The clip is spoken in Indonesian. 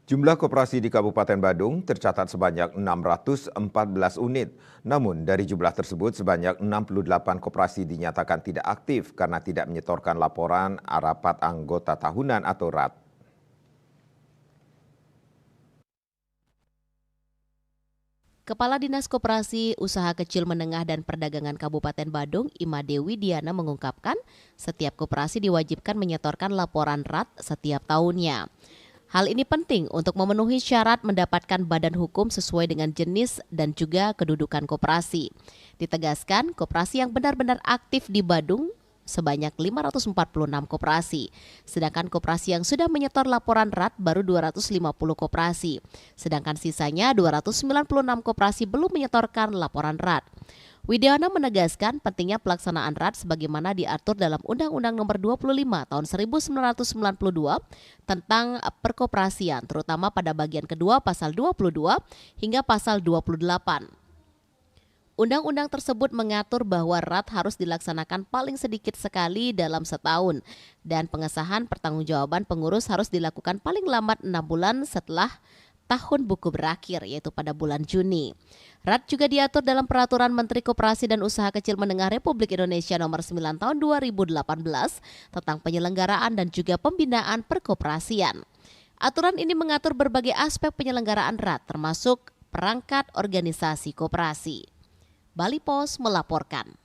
Jumlah koperasi di Kabupaten Badung tercatat sebanyak 614 unit. Namun dari jumlah tersebut sebanyak 68 koperasi dinyatakan tidak aktif karena tidak menyetorkan laporan rapat anggota tahunan atau RAT. Kepala Dinas Koperasi, Usaha Kecil Menengah dan Perdagangan Kabupaten Badung, Ima Dewi Diana mengungkapkan, setiap koperasi diwajibkan menyetorkan laporan RAT setiap tahunnya. Hal ini penting untuk memenuhi syarat mendapatkan badan hukum sesuai dengan jenis dan juga kedudukan koperasi. Ditegaskan, koperasi yang benar-benar aktif di Badung sebanyak 546 koperasi. Sedangkan koperasi yang sudah menyetor laporan RAT baru 250 koperasi. Sedangkan sisanya 296 koperasi belum menyetorkan laporan RAT. Widiana menegaskan pentingnya pelaksanaan RAT sebagaimana diatur dalam Undang-Undang Nomor 25 Tahun 1992 tentang perkoperasian, terutama pada bagian kedua pasal 22 hingga pasal 28. Undang-undang tersebut mengatur bahwa RAT harus dilaksanakan paling sedikit sekali dalam setahun dan pengesahan pertanggungjawaban pengurus harus dilakukan paling lambat 6 bulan setelah tahun buku berakhir, yaitu pada bulan Juni. RAT juga diatur dalam Peraturan Menteri Koperasi dan Usaha Kecil Menengah Republik Indonesia Nomor 9 Tahun 2018 tentang penyelenggaraan dan juga pembinaan perkoperasian. Aturan ini mengatur berbagai aspek penyelenggaraan RAT termasuk perangkat organisasi koperasi. Bali Pos melaporkan.